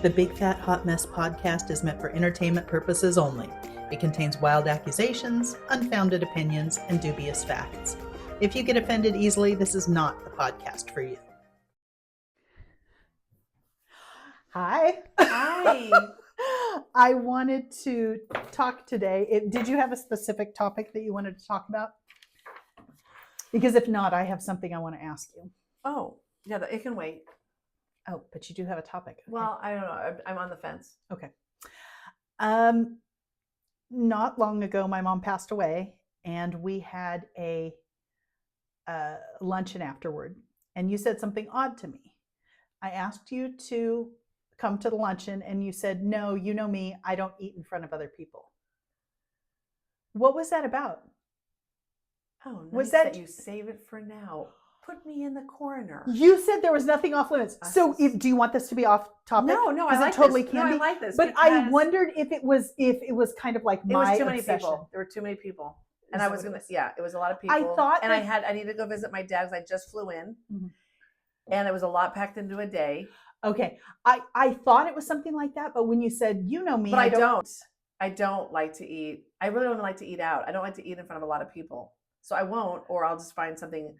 The Big Fat Hot Mess podcast is meant for entertainment purposes only. It contains wild accusations, unfounded opinions, and dubious facts. If you get offended easily, this is not the podcast for you. Hi. Hi. I wanted to talk today. Did you have a specific topic that you wanted to talk about? Because if not, I have something I want to ask you. Oh, yeah, it can wait. Oh, but you do have a topic. Okay. Well, I don't know. I'm on the fence. Okay. Not long ago, my mom passed away, and we had a luncheon afterward. And you said something odd to me. I asked you to come to the luncheon, and you said, "No, you know me. I don't eat in front of other people." What was that about? Oh, nice Was that you save it for now. Put me in the corner. You said there was nothing off limits. So, do you want this to be off topic? No, I like totally this. can be. I like this. But I wondered if it was kind of like my obsession. It was too many people. There were too many people, and I was gonna. Yeah, it was a lot of people. I thought, and I needed to go visit my dad because I just flew in, and it was a lot packed into a day. Okay, I thought it was something like that, but when you said, "You know me," but I don't like to eat. I really don't like to eat out. I don't like to eat in front of a lot of people, so I won't, or I'll just find something.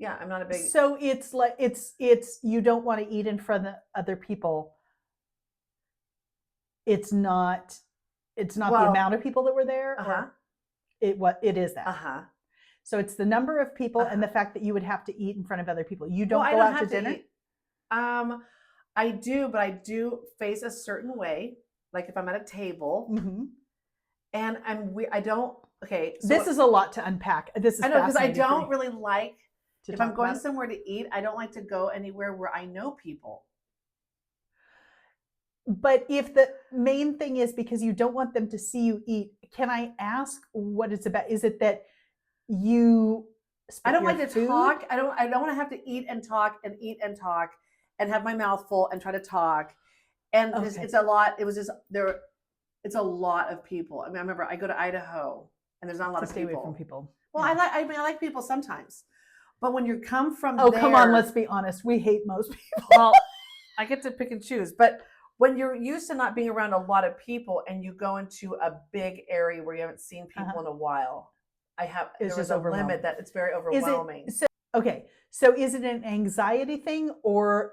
Yeah, I'm not a big. So it's like it's you don't want to eat in front of other people. It's not the amount of people that were there. Or it is that. So it's the number of people and the fact that you would have to eat in front of other people. You don't go out to dinner. I do, but I do face a certain way. Like if I'm at a table, and I don't. Okay, so this is a lot to unpack. This is I know because I don't really like. If I'm going about somewhere to eat, I don't like to go anywhere where I know people. But if the main thing is because you don't want them to see you eat, can I ask what it's about? Is it that you I don't like to talk. I don't want to have to eat and talk and have my mouth full and try to talk. And it's a lot. It was just there. It's a lot of people. I mean, I remember I go to Idaho and there's not a lot of people. Stay away from people. Well, yeah. I like people sometimes. But when you come from come on, let's be honest. We hate most people. Well, I get to pick and choose. But when you're used to not being around a lot of people and you go into a big area where you haven't seen people in a while, it's just a limit that it's very overwhelming. So is it an anxiety thing or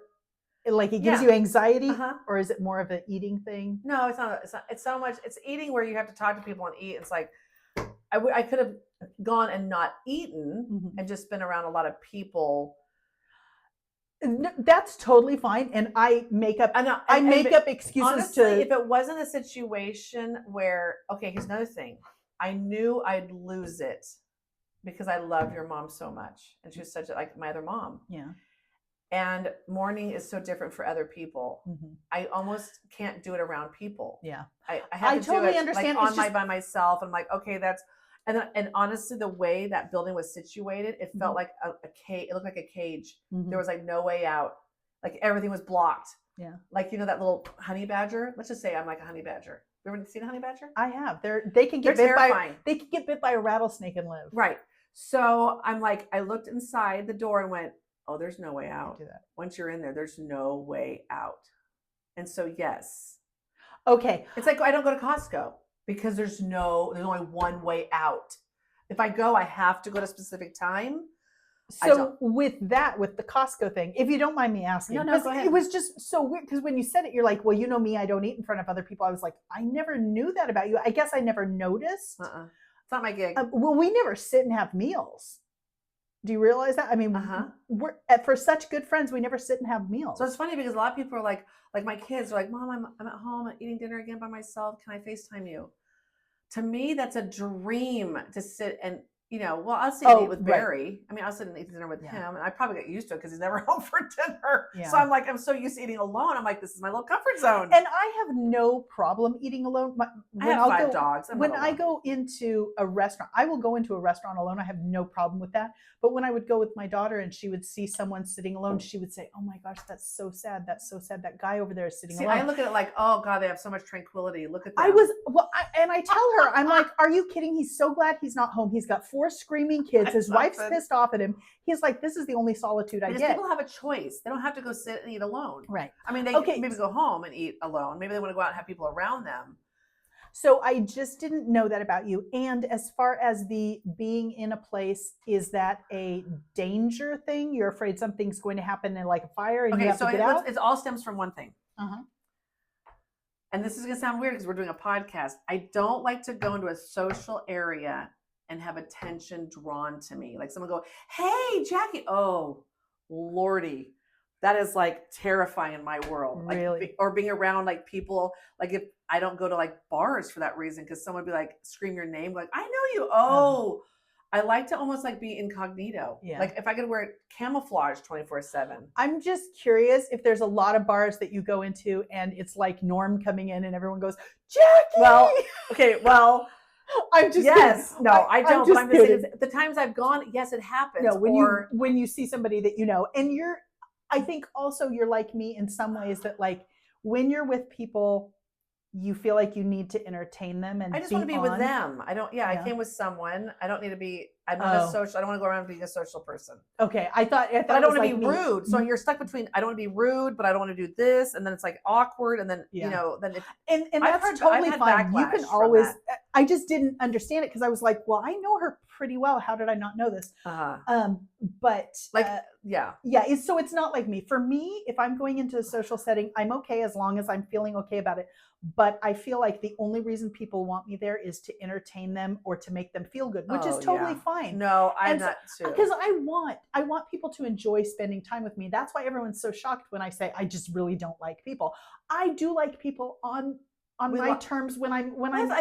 like it gives you anxiety or is it more of an eating thing? No, it's not. It's so much. It's eating where you have to talk to people and eat. It's like I could have gone and not eaten and just been around a lot of people. That's totally fine, and I make up excuses. Honestly, if it wasn't a situation where here's another thing, I knew I'd lose it because I love your mom so much, and she was such like my other mom. Yeah. And mourning is so different for other people. I almost can't do it around people. Yeah. I have to totally do it understand. Like by myself. I'm like, okay, that's. And honestly, the way that building was situated, it felt like a cage. It looked like a cage. There was like no way out. Like everything was blocked. Yeah. Like that little honey badger. Let's just say I'm like a honey badger. You ever seen a honey badger? I have. They can get bit by a rattlesnake and live. Right. So I'm like, I looked inside the door and went, oh, there's no way out. Do that. Once you're in there, there's no way out. And so yes. Okay. It's like I don't go to Costco. Because there's only one way out. If I go, I have to go at a specific time. So with the Costco thing, if you don't mind me asking, no, go ahead. It was just so weird because when you said it, you're like, well, you know me, I don't eat in front of other people. I was like, I never knew that about you. I guess I never noticed. It's not my gig. Well, we never sit and have meals. Do you realize that? I mean, we're for such good friends, we never sit and have meals. So it's funny because a lot of people are like my kids are like, Mom, I'm at home, I'm eating dinner again by myself. Can I FaceTime you? To me, that's a dream to sit and, I'll sit and eat with Barry. I mean, I'll sit and eat dinner with him, and I probably get used to it because he's never home for dinner. Yeah. So I'm so used to eating alone. I'm like, this is my little comfort zone. And I have no problem eating alone. I have 5 dogs. When I go into a restaurant, I will go into a restaurant alone. I have no problem with that. But when I would go with my daughter and she would see someone sitting alone, she would say, oh my gosh, that's so sad. That's so sad. That guy over there is sitting alone. I look at it like, oh God, they have so much tranquility. Look at them. I tell her, I'm like, are you kidding? He's so glad he's not home. He's got 4 screaming kids. His wife's Something. pissed off at him. He's like, this is the only solitude I Because get. people have a choice. They don't have to go sit and eat alone. Right. I mean, they Okay. maybe go home and eat alone. Maybe they want to go out and have people around them. So I just didn't know that about you. And as far as the being in a place, is that a danger thing? You're afraid something's going to happen in like a fire and you have to get out? It all stems from one thing. Uh-huh. And this is going to sound weird because we're doing a podcast. I don't like to go into a social area and have attention drawn to me. Like someone go, hey, Jackie. Oh, Lordy. That is like terrifying in my world. Really? Like, or being around like people, like if I don't go to like bars for that reason, because someone would be like, scream your name, like, I know you. Oh, I like to almost like be incognito. Yeah. Like if I could wear camouflage 24/7. I'm just curious if there's a lot of bars that you go into and it's like Norm coming in and everyone goes, Jackie! Well, okay, well, I'm just yes. kidding. No, I don't. But I'm just saying, kidding. the times I've gone, yes, it happens. No, when you see somebody that you know, and I think also you're like me in some ways that like when you're with people, you feel like you need to entertain them and I just want to be with on. them. I don't. Yeah, Yeah. I came with someone. I don't need to be. I'm not a social. I don't want to go around being a social person. Okay, I thought But I it don't was want to like be me. rude. So you're stuck between. I don't want to be rude, but I don't want to do this, and then it's like awkward, and then Yeah. you know, then and I've that's heard- totally I've had fine. You backlash can from always. that. I just didn't understand it because I was like, well, I know her pretty well. How did I not know this? But like yeah. So it's not like me. For me, if I'm going into a social setting, I'm okay as long as I'm feeling okay about it. But I feel like the only reason people want me there is to entertain them or to make them feel good, which is totally fine. No, I'm And so- not too. Because I want people to enjoy spending time with me. That's why everyone's so shocked when I say I just really don't like people. I do like people on my terms when I'm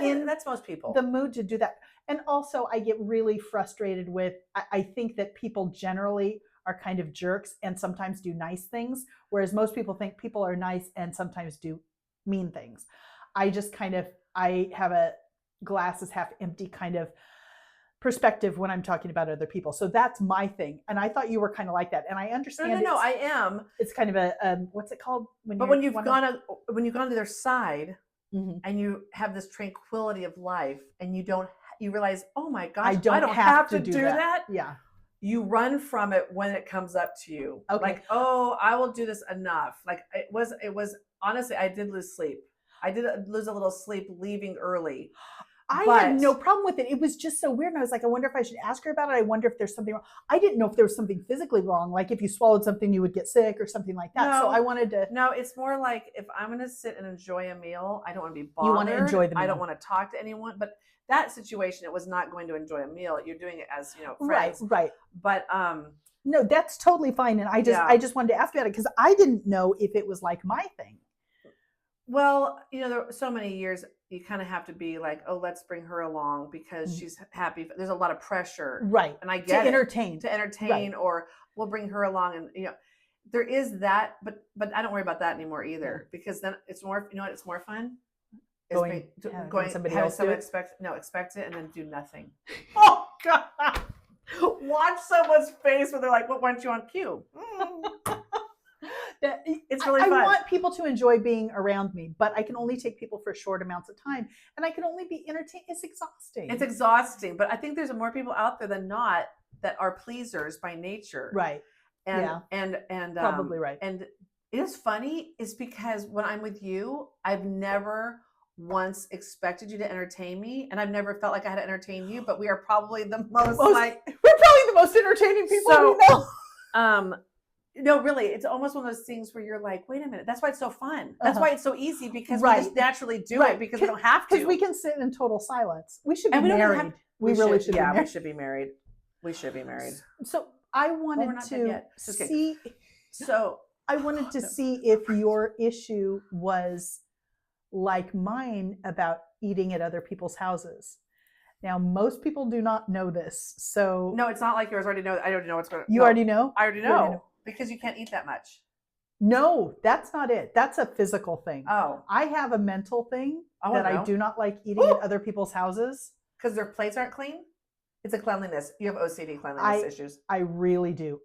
in that's most people. the mood to do that. And also I get really frustrated with I think that people generally are kind of jerks and sometimes do nice things, whereas most people think people are nice and sometimes do mean things. I just I have a glass is half empty kind of perspective when I'm talking about other people. So that's my thing. And I thought you were kind of like that. And I understand No, I am. It's kind of a what's it called? When you've gone to their side Mhm. and you have this tranquility of life and you realize, oh my gosh, I don't have to do that. Yeah. You run from it when it comes up to you. Okay. Like, oh, I will do this enough. Like it was honestly, I did lose sleep. I did lose a little sleep leaving early. I had no problem with it. It was just so weird. And I was like, I wonder if I should ask her about it. I wonder if there's something wrong. I didn't know if there was something physically wrong. Like if you swallowed something, you would get sick or something like that. So I wanted to. No, it's more like if I'm going to sit and enjoy a meal, I don't want to be bothered. You want to enjoy the meal. I don't want to talk to anyone. But that situation, it was not going to enjoy a meal. You're doing it as, friends. Right. But no, that's totally fine. And I just wanted to ask about it because I didn't know if it was like my thing. Well, there are so many years you kind of have to be like, oh, let's bring her along because she's happy. There's a lot of pressure. Right. And I get to entertain. Right. Or we'll bring her along. And, there is that, but I don't worry about that anymore either because then it's more, it's more fun? Going somebody else expect it and then do nothing. Oh, God. Watch someone's face when they're like, well, why aren't you on cue? It's really fun. I want people to enjoy being around me, but I can only take people for short amounts of time and I can only be entertained. It's exhausting. It's exhausting, but I think there's more people out there than not that are pleasers by nature. Right. And probably right. And it is funny is because when I'm with you, I've never once expected you to entertain me and I've never felt like I had to entertain you, but we are probably the most like we're probably the most entertaining people we know. No, really, it's almost one of those things where you're like, wait a minute. That's why it's so fun. That's why it's so easy because we just naturally do it because we don't have to. Because we can sit in total silence. We should be married. We really should be married. We should be married. We should be married. So I wanted to see. So I wanted to see if your issue was like mine about eating at other people's houses. Now, most people do not know this. So no, it's not like yours. I already know what's going on. You already know? I already know. Because you can't eat that much. No, that's not it. That's a physical thing. Oh. I have a mental thing that I do not like eating at other people's houses. Because their plates aren't clean? It's a cleanliness. You have OCD cleanliness issues. I really do.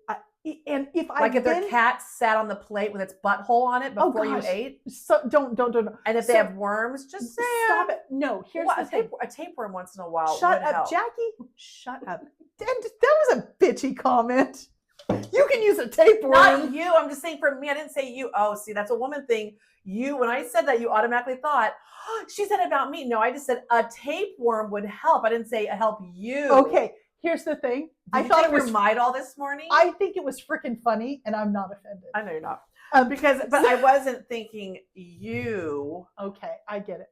And if Like if their cat sat on the plate with its butthole on it before you ate. So don't. And if they have worms, just say stop it. No, here's the thing. A tapeworm once in a while. Shut would up, help. Jackie. Shut up. That was a bitchy comment. You can use a tapeworm. Not you. I'm just saying for me. I didn't say you. Oh, see, that's a woman thing. You, when I said that, you automatically thought, oh, she said about me. No, I just said a tapeworm would help. I didn't say help you. Okay, here's the thing. I thought it was Midol this morning. I think it was freaking funny, and I'm not offended. I know you're not. But I wasn't thinking you. Okay, I get it.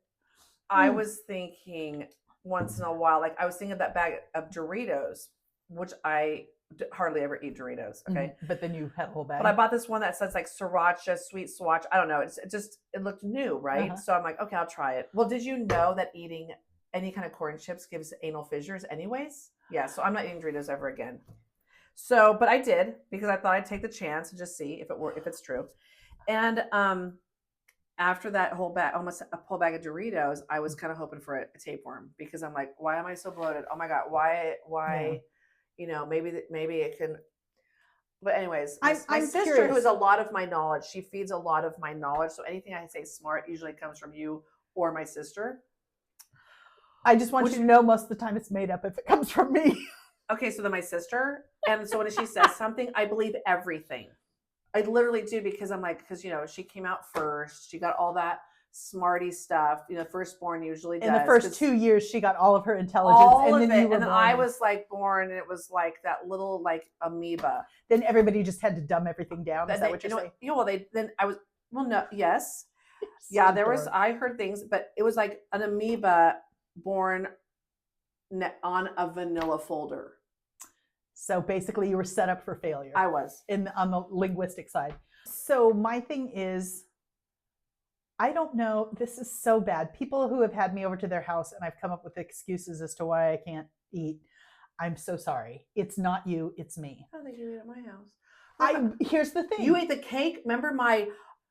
I was thinking once in a while, like I was thinking of that bag of Doritos, which I hardly ever eat Doritos. Okay. But then you had a whole bag. But I bought this one that says like sriracha, sweet swatch. I don't know. It looked new, right? So I'm like, okay, I'll try it. Well, did you know that eating any kind of corn chips gives anal fissures anyways? Yeah. So I'm not eating Doritos ever again. So, but I did because I thought I'd take the chance and just see if it's true. And after that whole bag, almost a whole bag of Doritos, I was kind of hoping for a tapeworm because I'm like, why am I so bloated? Oh my God, why? Yeah. You know, maybe it can. But anyways, my sister, curious. Who has a lot of my knowledge, she feeds a lot of my knowledge. So anything I say smart usually comes from you or my sister. I just want you to know most of the time it's made up if it comes from me. Okay, so then my sister, and so when she says something, I believe everything. I literally do because I'm like, because, you know, she came out first. She got all that smarty stuff. You know, firstborn usually does. In the first 2 years, she got all of her intelligence. And then I was like born, and it was like that little like amoeba. Then everybody just had to dumb everything down. Is that what you're saying? You know, yes. Yeah, there was, I heard things, but it was like an amoeba born on a vanilla folder. So basically you were set up for failure. I was. On the linguistic side. So my thing is, I don't know, this is so bad. People who have had me over to their house and I've come up with excuses as to why I can't eat. I'm so sorry. It's not you, it's me. I don't think you ate at my house. Here's the thing. You ate the cake? Remember my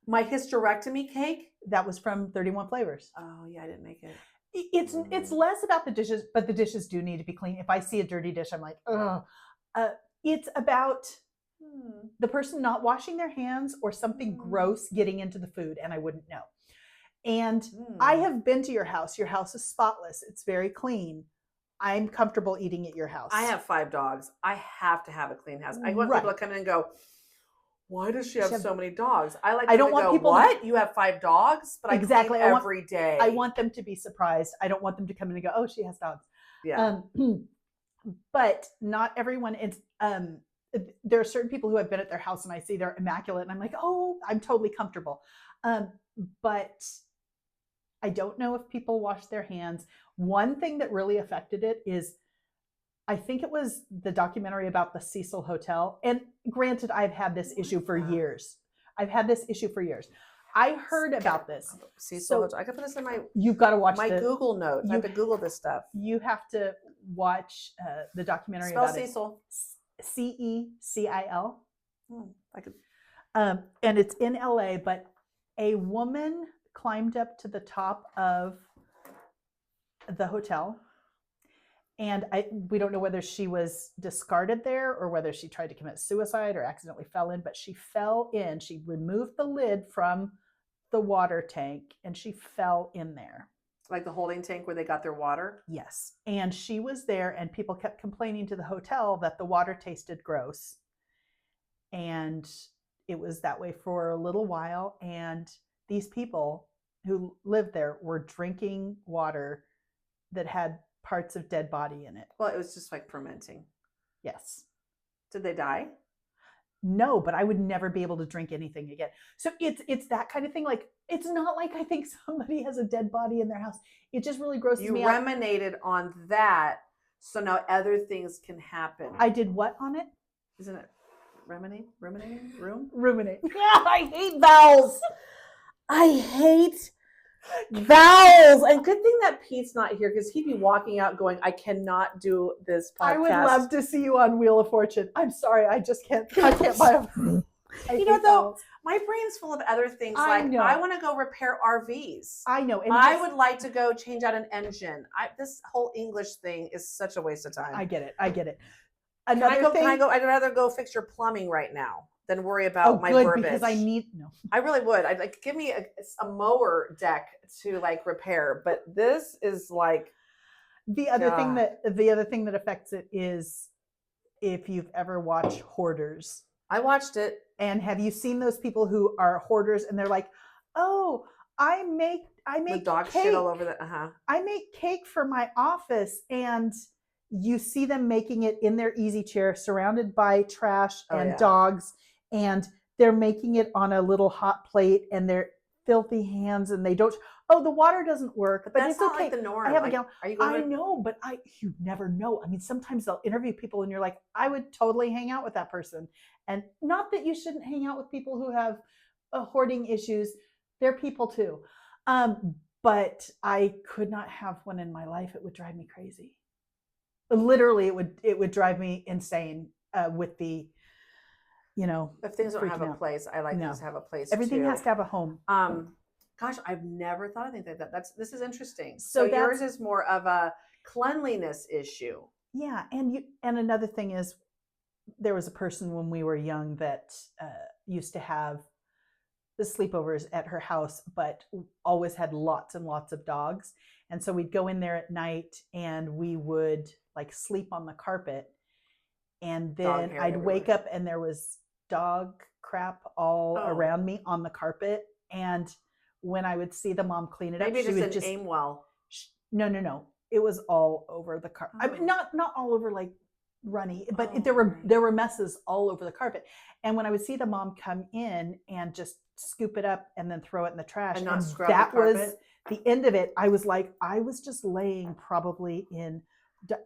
hysterectomy cake? That was from 31 Flavors. Oh yeah, I didn't make it. It's less about the dishes, but the dishes do need to be clean. If I see a dirty dish, I'm like, ugh. It's about the person not washing their hands or something gross getting into the food, and I wouldn't know. And I have been to your house. Your house is spotless. It's very clean. I'm comfortable eating at your house. I have 5 dogs. I have to have a clean house. I want people to come in and go, why does she have so many dogs? I don't want people what? You have 5 dogs? But exactly. I clean every day. I want them to be surprised. I don't want them to come in and go, oh, she has dogs. Yeah. But not everyone is, there are certain people who have been at their house and I see they're immaculate and I'm like, oh, I'm totally comfortable. But I don't know if people wash their hands. One thing that really affected it is, I think it was the documentary about the Cecil Hotel. And granted, I've had this issue for years. I heard about this. Cecil Hotel. I can put this in my. You've got to watch my Google notes. I have to Google this stuff. You have to watch the documentary Spell about Cecil. Cecil. I could. And it's in LA, but a woman climbed up to the top of the hotel. And we don't know whether she was discarded there or whether she tried to commit suicide or accidentally fell in, but she fell in. She removed the lid from the water tank and she fell in there. Like the holding tank where they got their water? Yes. And she was there and people kept complaining to the hotel that the water tasted gross. And it was that way for a little while. And these people who lived there were drinking water that had parts of dead body in it. Well, it was just like fermenting. Yes. Did they die? No, but I would never be able to drink anything again. So it's that kind of thing. Like, it's not like I think somebody has a dead body in their house. It just really grosses me out. You ruminated on that, so now other things can happen. I did what on it? Isn't it ruminate? Ruminating? Ruminate. Yeah, I hate vowels. I hate vowels. And good thing that Pete's not here because he'd be walking out going, I cannot do this podcast. I would love to see you on Wheel of Fortune. I'm sorry, I can't buy a you know, though, my brain's full of other things. I want to go repair RVs. I know. And I would like to go change out an engine. This whole English thing is such a waste of time. I get it. Another thing. Can I go? I'd rather go fix your plumbing right now than worry Oh, about my good, verbiage. because I need no. I really would. I'd like give me a mower deck to like repair, but this is like The other thing God. that affects it is if you've ever watched Hoarders. I watched it. And have you seen those people who are hoarders and they're like, "Oh, I make The dog cake. shit all over the I make cake for my office," and you see them making it in their easy chair surrounded by trash and yeah. dogs, and they're making it on a little hot plate, and they're filthy hands, and they don't. Oh, the water doesn't work, but that's it's not okay. like the norm. I have like, a gallon. Are you going I to know, but you never know. I mean, sometimes they'll interview people, and you're like, I would totally hang out with that person. And not that you shouldn't hang out with people who have hoarding issues. They're people too. But I could not have one in my life. It would drive me crazy. Literally, it would drive me insane with the, if things don't have freaking a out. place, I like No. things to have a place. Everything too. has to have a home. Gosh, I've never thought of anything like that. This is interesting. So yours is more of a cleanliness issue. Yeah, and another thing is, there was a person when we were young that used to have the sleepovers at her house, but always had lots and lots of dogs. And so we'd go in there at night and we would like sleep on the carpet. And then I'd wake up and there was dog crap all around me on the carpet. And when I would see the mom clean it up, maybe she would just aim well. No. It was all over the carpet. I mean, not all over like runny, but there were messes all over the carpet. And when I would see the mom come in and just scoop it up and then throw it in the trash, and that was the end of it. I was like, I was just laying probably in.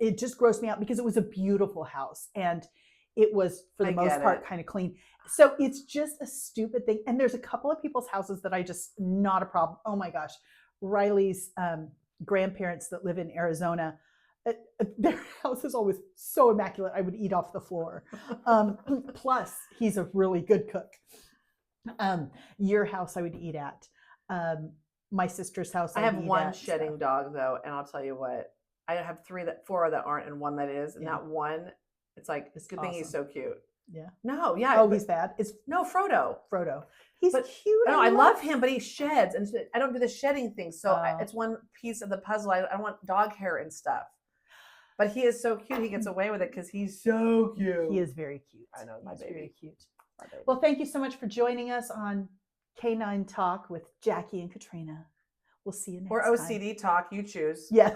It just grossed me out because it was a beautiful house and it was for the most part kind of clean. So it's just a stupid thing. And there's a couple of people's houses that I just not a problem. Oh my gosh, Riley's grandparents that live in Arizona. Their house is always so immaculate. I would eat off the floor. Plus, he's a really good cook. Your house, I would eat at. My sister's house, I have one shedding dog though, and I'll tell you what. I have four that aren't, and one that is, and that one, it's like it's good thing he's so cute. Yeah. No, yeah. Oh, he's bad. It's Frodo. He's cute. No, I love him, but he sheds, and I don't do the shedding thing. So it's one piece of the puzzle. I don't want dog hair and stuff. But he is so cute. He gets away with it because he's so cute. He is very cute. I know, my baby. Very cute. Well, thank you so much for joining us on Canine Talk with Jackie and Katrina. We'll see you next time. Or OCD Talk, you choose. Yeah.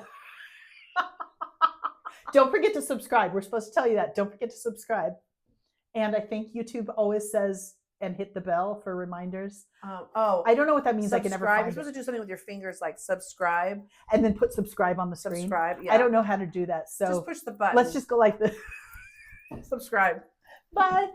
Don't forget to subscribe. We're supposed to tell you that. Don't forget to subscribe. And I think YouTube always says, and hit the bell for reminders. I don't know what that means. Subscribe. I can never find You're supposed to do something with your fingers like subscribe. And then put subscribe on the screen. Subscribe, yeah. I don't know how to do that. So just push the button. Let's just go like this. Subscribe. Bye.